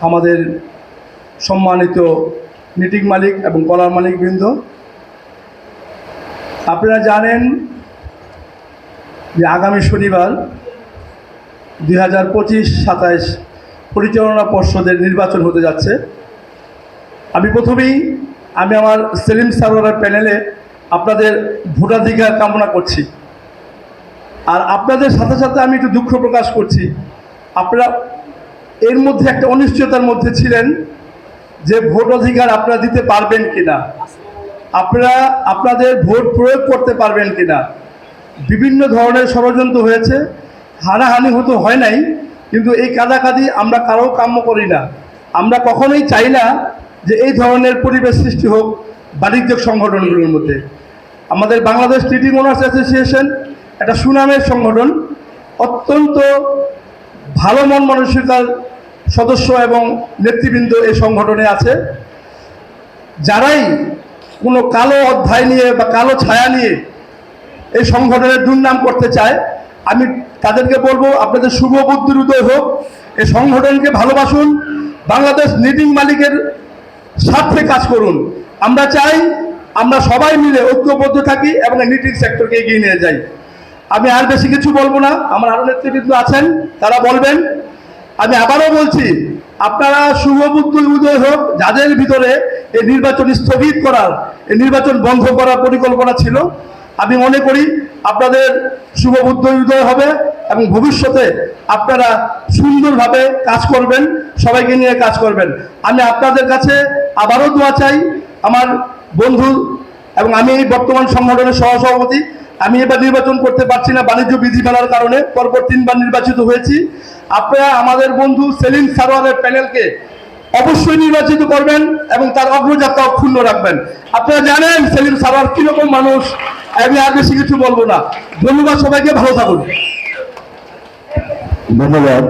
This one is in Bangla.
আমাদের সম্মানিত নিটিং মালিক এবং কলার মালিকবৃন্দ, আপনারা জানেন যে আগামী শনিবার 2025-27 পরিচালনা পর্ষদের নির্বাচন হতে যাচ্ছে। আমি প্রথমেই আমার সেলিম সারোয়ারের প্যানেলে আপনাদের ভোটাধিকার কামনা করছি। আর আপনাদের সাথে সাথে আমি একটু দুঃখ প্রকাশ করছি, আপনারা এর মধ্যে একটা অনিশ্চয়তার মধ্যে ছিলেন যে ভোট অধিকার আপনারা দিতে পারবেন কিনা, আপনারা আপনাদের ভোট প্রয়োগ করতে পারবেন কিনা। বিভিন্ন ধরনের ষড়যন্ত্র হয়েছে, হানাহানি হতে হয় নাই, কিন্তু এই কাদাকাদি আমরা কারো কাম্য করি না। আমরা কখনোই চাই না যে এই ধরনের পরিবেশ সৃষ্টি হোক বাণিজ্যিক সংগঠনগুলোর মধ্যে। আমাদের বাংলাদেশ ট্রেডিং ওনার্স অ্যাসোসিয়েশন একটা সুনামের সংগঠন, অত্যন্ত ভালো মন মানসিকতার সদস্য এবং নেতৃবৃন্দ এই সংগঠনে আছে। যারাই কোনো কালো অধ্যায় নিয়ে বা কালো ছায়া নিয়ে এই সংগঠনের দুর্নাম করতে চায়, আমি তাদেরকে বলবো আপনাদের শুভ বুদ্ধির উদয় হোক, এই সংগঠনকে ভালোবাসুন, বাংলাদেশ নিটিং মালিকের স্বার্থে কাজ করুন। আমরা চাই আমরা সবাই মিলে ঐক্যবদ্ধ থাকি এবং নিটিং সেক্টরকে এগিয়ে নিয়ে যাই। আমি আর বেশি কিছু বলবো না, আমার আরও নেতৃবৃন্দ আছেন, তারা বলবেন। আমি আবারও বলছি, আপনারা শুভ বুদ্ধি উদয় হোক। যাদের ভিতরে এই নির্বাচন স্থগিত করার, এই নির্বাচন বন্ধ করার পরিকল্পনা ছিল, আমি মনে করি আপনাদের শুভ বুদ্ধি উদয় হবে এবং ভবিষ্যতে আপনারা সুন্দরভাবে কাজ করবেন, সবাইকে নিয়ে কাজ করবেন। আমি আপনাদের কাছে আবারও দোয়া চাই। আমার বন্ধু এবং আমি বর্তমান সংগঠনের সহসভাপতি, আমি এবার নির্বাচন করতে পারছি না বাণিজ্য বিধিমালার কারণে, পরপর 3 বার নির্বাচিত হয়েছি। আপনারা আমাদের বন্ধু সেলিম সারোয়ারের প্যানেলকে অবশ্যই নির্বাচিত করবেন এবং তার অগ্রযাত্রা অক্ষুণ্ণ রাখবেন। আপনারা জানেন সেলিম সারোয়ার কিরকম মানুষ, আমি আর বেশি কিছু বলবো না। ধন্যবাদ সবাইকে, ভালো থাকুন। ধন্যবাদ।